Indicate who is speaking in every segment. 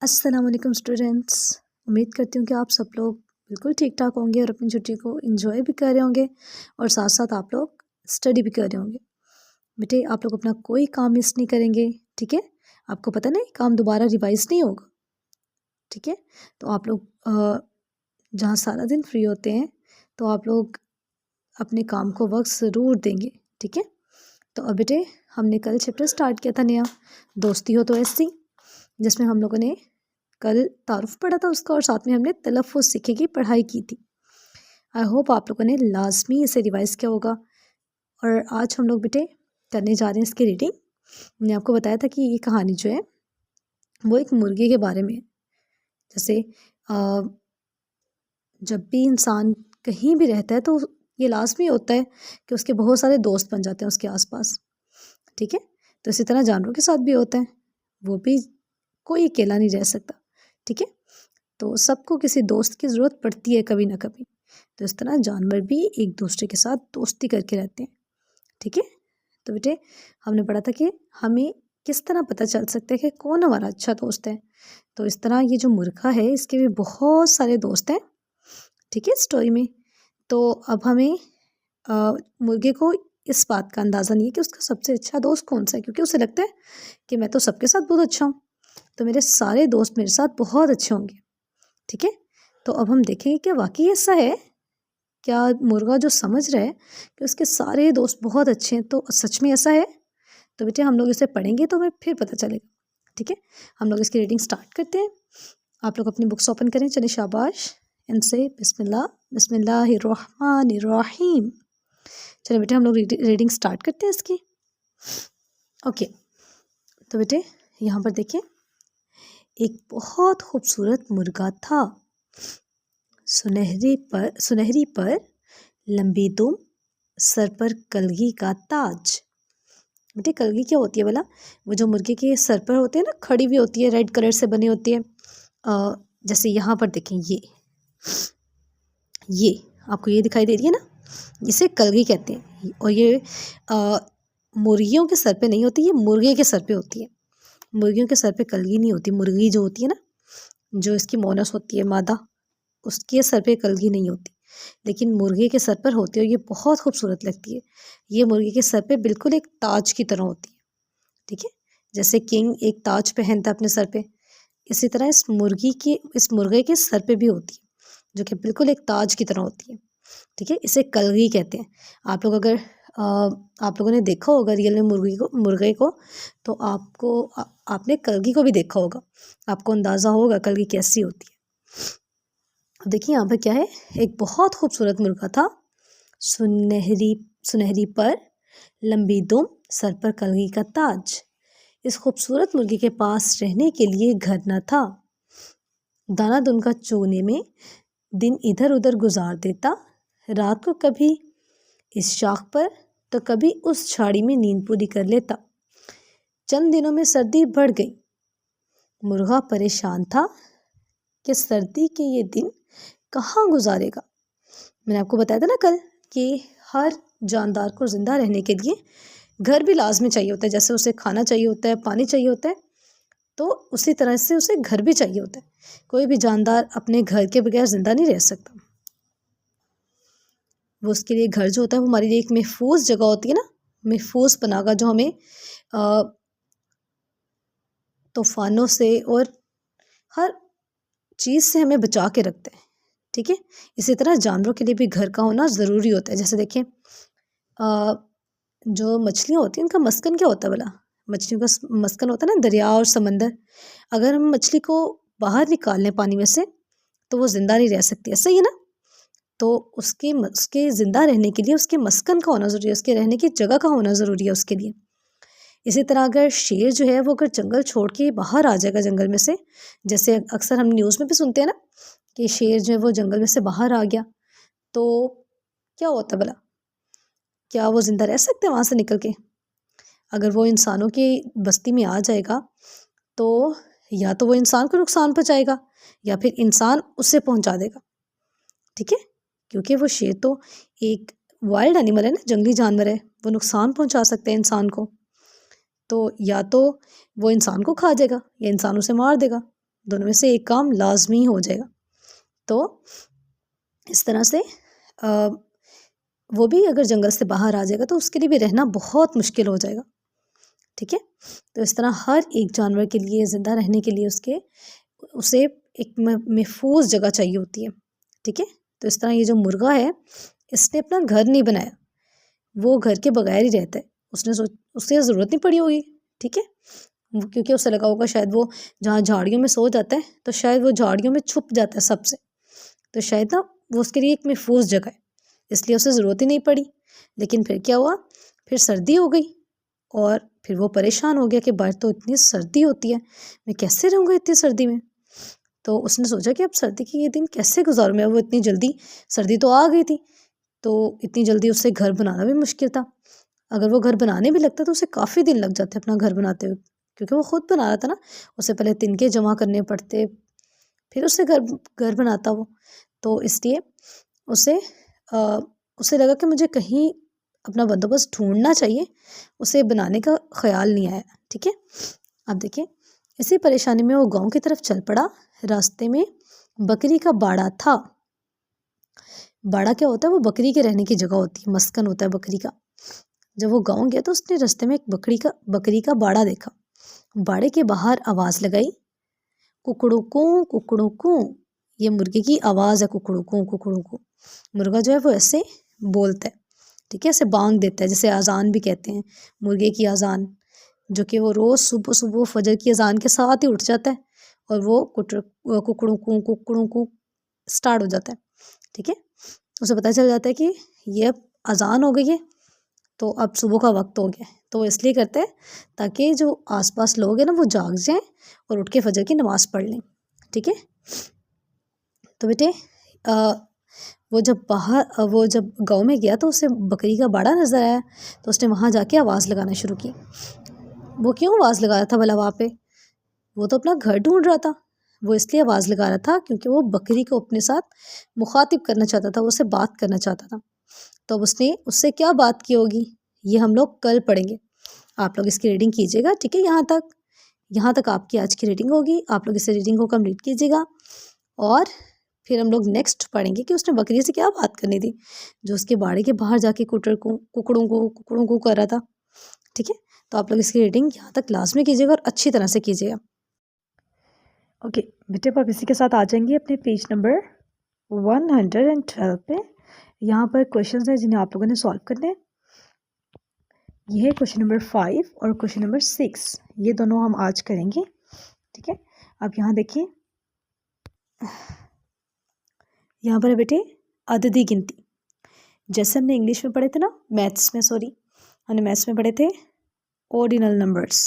Speaker 1: अस्सलाम वालेकुम स्टूडेंट्स। उम्मीद करती हूँ कि आप सब लोग बिल्कुल ठीक ठाक होंगे और अपनी छुट्टी को एंजॉय भी कर रहे होंगे और साथ साथ आप लोग स्टडी भी कर रहे होंगे। बेटे आप लोग अपना कोई काम मिस नहीं करेंगे, ठीक है। आपको पता नहीं काम दोबारा रिवाइज नहीं होगा, ठीक है। तो आप लोग जहाँ सारा दिन फ्री होते हैं तो आप लोग अपने काम को वक्त ज़रूर देंगे, ठीक है। तो अब बेटे हमने कल चैप्टर स्टार्ट किया था नया, दोस्ती हो तो ऐसी, जिसमें हम लोगों ने कल तारुफ पढ़ा था उसका और साथ में हमने तलफ़ुज़ सीखे की पढ़ाई की थी। आई होप आप लोगों ने लाजमी इसे रिवाइज़ किया होगा। और आज हम लोग बेटे करने जा रहे हैं इसकी रीडिंग। मैंने आपको बताया था कि ये कहानी जो है वो एक मुर्गे के बारे में है। जैसे जब भी इंसान कहीं भी रहता है तो ये लाजमी होता है कि उसके बहुत सारे दोस्त बन जाते हैं उसके आसपास, ठीक है। तो इसी तरह जानवरों के साथ भी होता है, वो भी कोई अकेला नहीं रह सकता, ठीक है। तो सबको किसी दोस्त की ज़रूरत पड़ती है कभी ना कभी। तो इस तरह जानवर भी एक दूसरे के साथ दोस्ती करके रहते हैं, ठीक है। तो बेटे हमने पढ़ा था कि हमें किस तरह पता चल सकता है कि कौन हमारा अच्छा दोस्त है। तो इस तरह ये जो मुर्गा है इसके भी बहुत सारे दोस्त हैं, ठीक है, स्टोरी में। तो अब हमें मुर्गे को इस बात का अंदाज़ा नहीं है कि उसका सबसे अच्छा दोस्त कौन सा है, क्योंकि उसे लगता है कि मैं तो सबके साथ बहुत अच्छा हूँ, तो मेरे सारे दोस्त मेरे साथ बहुत अच्छे होंगे, ठीक है। तो अब हम देखेंगे क्या वाकई ऐसा है, क्या मुर्गा जो समझ रहा है कि उसके सारे दोस्त बहुत अच्छे हैं तो सच में ऐसा है। तो बेटे हम लोग इसे पढ़ेंगे तो हमें फिर पता चलेगा, ठीक है। हम लोग इसकी रीडिंग स्टार्ट करते हैं। आप लोग अपनी बुक्स ओपन करें, चलिए शाबाश, इनसे बिस्मिल्लाह बिस्मिल्लाहिर्रहमानिर्रहीम। चलिए बेटे हम लोग रीडिंग स्टार्ट करते हैं इसकी। ओके, तो बेटे यहाँ पर देखिए, एक बहुत खूबसूरत मुर्गा था, सुनहरी पर लंबी दुम, सर पर कलगी का ताज। बेटे कलगी क्या होती है भला? वो जो मुर्गे के सर पर होते हैं ना, खड़ी हुई होती है, रेड कलर से बनी होती है। जैसे यहाँ पर देखें, ये आपको ये दिखाई दे रही है ना, इसे कलगी कहते हैं। और ये मुर्गियों के सर पे नहीं होती, ये मुर्गे के सर पे होती है। मुर्गियों के सर पे कलगी नहीं होती, मुर्गी जो होती है ना, जो इसकी मोनस होती है मादा, उसके सर पे कलगी नहीं होती, लेकिन मुर्गे के सर पर होती है और ये बहुत खूबसूरत लगती है। ये मुर्गे के सर पे बिल्कुल एक ताज की तरह होती है, ठीक है। जैसे किंग एक ताज पहनता है अपने सर पे, इसी तरह इस मुर्गे के सर पे भी होती है, जो कि बिल्कुल एक ताज की तरह होती है, ठीक है। इसे कलगी कहते हैं। आप लोग अगर आप लोगों ने देखा होगा रियल में मुर्गे को, तो आपने कलगी को भी देखा होगा, आपको अंदाज़ा होगा कलगी कैसी होती है। देखिए यहाँ पर क्या है, एक बहुत खूबसूरत मुर्गा था, सुनहरी पर लंबी दुम, सर पर कलगी का ताज। इस खूबसूरत मुर्गे के पास रहने के लिए घर न था। दाना दुनका चूने में दिन इधर उधर गुजार देता, रात को कभी इस शाख पर तो कभी उस झाड़ी में नींद पूरी कर लेता। चंद दिनों में सर्दी बढ़ गई। मुर्गा परेशान था कि सर्दी के ये दिन कहाँ गुजारेगा। मैंने आपको बताया था ना कल कि हर जानदार को ज़िंदा रहने के लिए घर भी लाजमी चाहिए होता है। जैसे उसे खाना चाहिए होता है, पानी चाहिए होता है, तो उसी तरह से उसे घर भी चाहिए होता है। कोई भी जानदार अपने घर के बगैर ज़िंदा नहीं रह सकता। वो उसके लिए घर जो होता है वो हमारे लिए एक महफूज जगह होती है ना, महफूज पनाहगाह, जो हमें तूफानों से और हर चीज़ से हमें बचा के रखते हैं, ठीक है। इसी तरह जानवरों के लिए भी घर का होना ज़रूरी होता है। जैसे देखें, जो मछलियाँ होती हैं उनका मस्कन क्या होता है भला? मछलियों का मस्कन होता है ना दरिया और समंदर। अगर हम मछली को बाहर निकाल लें पानी में से तो वो ज़िंदा नहीं रह सकती, ऐसा ही है ना। तो उसके ज़िंदा रहने के लिए उसके मस्कन का होना ज़रूरी है, उसके रहने की जगह का होना ज़रूरी है उसके लिए। इसी तरह अगर शेर जो है वो अगर जंगल छोड़ के बाहर आ जाएगा जंगल में से, जैसे अक्सर हम न्यूज़ में भी सुनते हैं ना कि शेर जो है वो जंगल में से बाहर आ गया, तो क्या होता भला? क्या वो ज़िंदा रह सकते हैं वहाँ से निकल के? अगर वो इंसानों की बस्ती में आ जाएगा तो या तो वो इंसान को नुकसान पहुँचाएगा या फिर इंसान उससे पहुँचा देगा, ठीक है। क्योंकि वो शेर तो एक वाइल्ड एनिमल है ना, जंगली जानवर है, वो नुकसान पहुँचा सकते हैं इंसान को। तो या तो वो इंसान को खा जाएगा या इंसान उसे मार देगा, दोनों में से एक काम लाजमी हो जाएगा। तो इस तरह से वो भी अगर जंगल से बाहर आ जाएगा तो उसके लिए भी रहना बहुत मुश्किल हो जाएगा। ठीक है, तो इस तरह हर एक जानवर के लिए ज़िंदा रहने के लिए उसे एक महफूज जगह चाहिए होती है। ठीक है, तो इस तरह ये जो मुर्गा है, इसने अपना घर नहीं बनाया, वो घर के बगैर ही रहता है। उससे ज़रूरत नहीं पड़ी होगी। ठीक है, क्योंकि उसे लगा होगा शायद वो जहाँ झाड़ियों में सो जाता है तो शायद वो झाड़ियों में छुप जाता है सबसे, तो शायद ना वो उसके लिए एक महफूज जगह है, इसलिए उसे ज़रूरत ही नहीं पड़ी। लेकिन फिर क्या हुआ, फिर सर्दी हो गई और फिर वो परेशान हो गया कि बाहर तो इतनी सर्दी होती है, मैं कैसे रहूँगा इतनी सर्दी में। तो उसने सोचा कि अब सर्दी के ये दिन कैसे गुजारूँ मैं। वो इतनी जल्दी सर्दी तो आ गई थी, तो इतनी जल्दी उससे घर बनाना भी मुश्किल था। अगर वो घर बनाने भी लगता तो उसे काफ़ी दिन लग जाते अपना घर बनाते हुए, क्योंकि वो खुद बना रहा था ना। उसे पहले तिनके जमा करने पड़ते, फिर उससे घर घर बनाता वो। तो इसलिए उसे उसे लगा कि मुझे कहीं अपना बंदोबस्त ढूंढना चाहिए, उसे बनाने का ख्याल नहीं आया। ठीक है, अब देखिए इसी परेशानी में वो गांव की तरफ चल पड़ा। रास्ते में बकरी का बाड़ा था। बाड़ा क्या होता है, वो बकरी के रहने की जगह होती है, मस्कन होता है बकरी का। जब वो गांव गया तो उसने रास्ते में एक बकरी का बाड़ा देखा। बाड़े के बाहर आवाज़ लगाई, कुकड़ू को। ये मुर्गे की आवाज़ है, कुकड़ू को। मुर्गा जो है वो ऐसे बोलता है। ठीक है, ऐसे बांग देता है, जैसे अजान भी कहते हैं, मुर्गे की अजान, जो कि वो रोज़ सुबह सुबह फजर की अजान के साथ ही उठ जाता है और वो कुकड़ू को स्टार्ट हो जाता है। ठीक है, उसे पता चल जाता है कि ये अब अजान हो गई है, तो अब सुबह का वक्त हो गया है। तो वो इसलिए करते हैं ताकि जो आसपास लोग हैं ना वो जाग जाएं और उठ के फजर की नमाज़ पढ़ लें। ठीक है, तो बेटे वो जब गांव में गया तो उसे बकरी का बाड़ा नज़र आया, तो उसने वहाँ जाके आवाज़ लगाना शुरू की। वो क्यों आवाज़ लगा रहा था भला वहाँ पे, वो तो अपना घर ढूंढ रहा था। वो इसलिए आवाज़ लगा रहा था क्योंकि वो बकरी को अपने साथ मुखातिब करना चाहता था, वो उससे बात करना चाहता था। तो अब उसने उससे क्या बात की होगी, ये हम लोग कल पढ़ेंगे। आप लोग इसकी रीडिंग कीजिएगा। ठीक है, यहाँ तक आपकी आज की रीडिंग होगी। आप लोग इस रीडिंग को कंप्लीट कीजिएगा और फिर हम लोग नेक्स्ट पढ़ेंगे कि उसने बकरी से क्या बात करनी थी, जो उसके बाड़े के बाहर जाके कुकड़ों को कर रहा था। ठीक है, तो आप लोग इसकी रीडिंग यहाँ तक लास्ट में कीजिएगा और अच्छी तरह से कीजिएगा। ओके बेटे, आप इसी के साथ आ जाएंगे अपने पेज नंबर 112 पे। यहाँ पर क्वेश्चंस हैं जिन्हें आप लोगों ने सॉल्व करने हैं। ये है क्वेश्चन नंबर 5 और क्वेश्चन नंबर 6, ये दोनों हम आज करेंगे। ठीक है, अब यहाँ देखिए, यहाँ पर है बेटे अददी गिनती। जैसे हमने इंग्लिश में पढ़े थे ना, हमने मैथ्स में पढ़े थे ordinal numbers,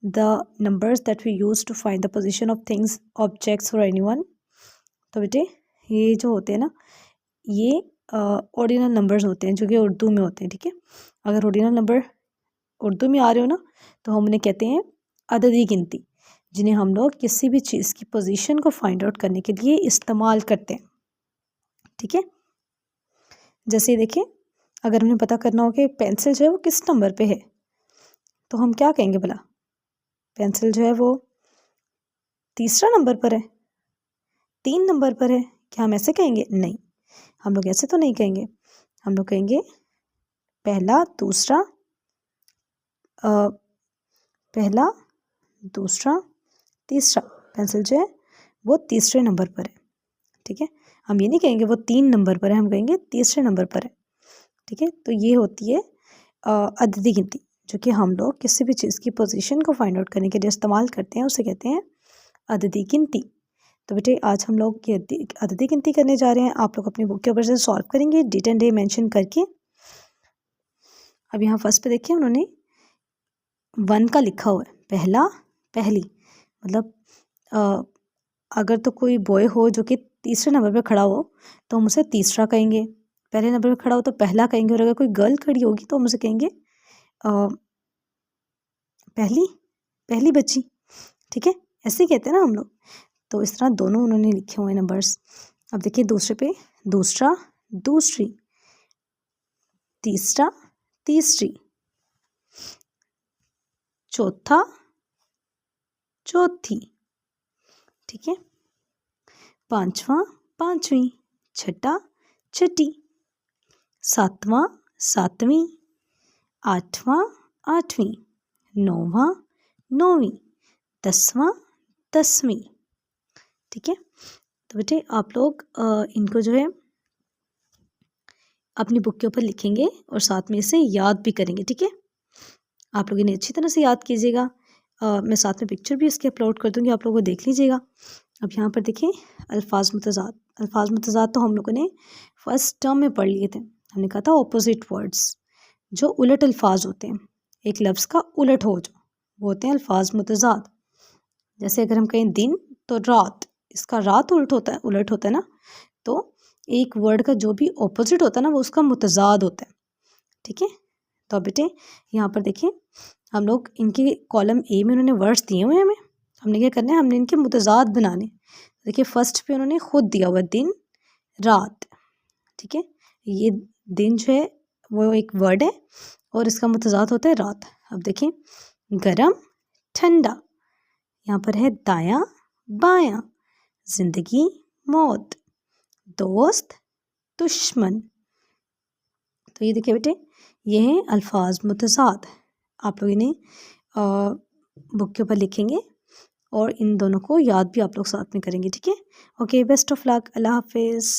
Speaker 1: the numbers that we use to find the position of things, objects और एनीवन। तो बेटे ये जो होते हैं ना, ये ऑर्डिनल नंबर्स होते हैं जो कि उर्दू में होते हैं। ठीक है, अगर ऑर्डिनल नंबर उर्दू में आ रहे हो ना तो हम उन्हें कहते हैं अददी गिनती, जिन्हें हम लोग किसी भी चीज़ की पोजीशन को फाइंड आउट करने के लिए इस्तेमाल करते हैं। ठीक है, जैसे देखिए, अगर हमें पता करना हो कि पेंसिल जो है वो किस नंबर पे है, तो हम क्या कहेंगे भला, पेंसिल जो है वो तीसरा नंबर पर है, 3 नंबर पर है, क्या हम ऐसे कहेंगे? नहीं, हम लोग ऐसे तो नहीं कहेंगे। हम लोग कहेंगे पहला दूसरा तीसरा, पेंसिल जो है वो तीसरे नंबर पर है। ठीक है, हम ये नहीं कहेंगे वो 3 नंबर पर है, हम कहेंगे तीसरे नंबर पर है। ठीक है, तो ये होती है अददी गिनती, जो कि हम लोग किसी भी चीज़ की पोजीशन को फाइंड आउट करने के लिए इस्तेमाल करते हैं, उसे कहते हैं अददी गिनती। तो बेटे आज हम लोग ये अददी गिनती करने जा रहे हैं। आप लोग अपनी बुक के ऊपर से सॉल्व करेंगे डेट एंड डे मेंशन करके। अब यहाँ फर्स्ट पे देखिए, उन्होंने 1 का लिखा हुआ है, पहली, मतलब अगर तो कोई बॉय हो जो कि तीसरे नंबर पर खड़ा हो तो हम उसे तीसरा कहेंगे, पहले नंबर पर खड़ा हो तो पहला कहेंगे, और अगर कोई गर्ल खड़ी होगी तो हम उसे कहेंगे पहली बच्ची। ठीक है, ऐसे ही कहते हैं ना हम लोग। तो इस तरह दोनों उन्होंने लिखे हुए नंबर्स। अब देखिए दूसरे पे, दूसरा, दूसरी, तीसरा, तीसरी, चौथा, चौथी, ठीक है। पांचवा पांचवी, छठा छठी, सातवां सातवीं, आठवां आठवीं, नौवां नौवीं, 10वां 10वीं। ठीक है। तो बेटे आप लोग इनको जो है अपनी बुक के ऊपर लिखेंगे और साथ में इसे याद भी करेंगे। ठीक है। आप लोग इन्हें अच्छी तरह से याद कीजिएगा। मैं साथ में पिक्चर भी इसके अपलोड कर दूँगी, आप लोग वो देख लीजिएगा। अब यहाँ पर देखें अल्फाज मुतज़ाद। अल्फाज मुतज़ाद तो हम लोगों ने फर्स्ट टर्म में पढ़ लिए थे। हमने कहा था ऑपोजिट वर्ड्स, जो उलट अल्फाज होते हैं, एक लफ्ज़ का उलट हो जो, वो होते हैं अल्फाज मुतज़ाद। जैसे अगर हम कहें दिन तो रात, इसका रात उलट होता है ना, तो एक वर्ड का जो भी ऑपोजिट होता है ना वो उसका मुतज़ाद होता है। ठीक है। तो अब बेटे यहाँ पर देखें हम लोग इनके कॉलम ए में उन्होंने वर्ड्स दिए हुए हैं हमें, हमने क्या करना है, हमने इनके मुतज़ाद बनाने। देखिए फर्स्ट पे उन्होंने खुद दिया हुआ दिन रात। ठीक है। ये दिन जो है वो एक वर्ड है और इसका मुतज़ाद होता है रात। अब देखें गरम ठंडा, यहाँ पर है दायां बायां, जिंदगी मौत, दोस्त दुश्मन। तो ये देखिए बेटे ये हैं अल्फाज मुतज़ाद। आप लोग इन्हें बुक के ऊपर लिखेंगे और इन दोनों को याद भी आप लोग साथ में करेंगे। ठीक है। ओके, बेस्ट ऑफ लक, अल्लाह हाफिज़।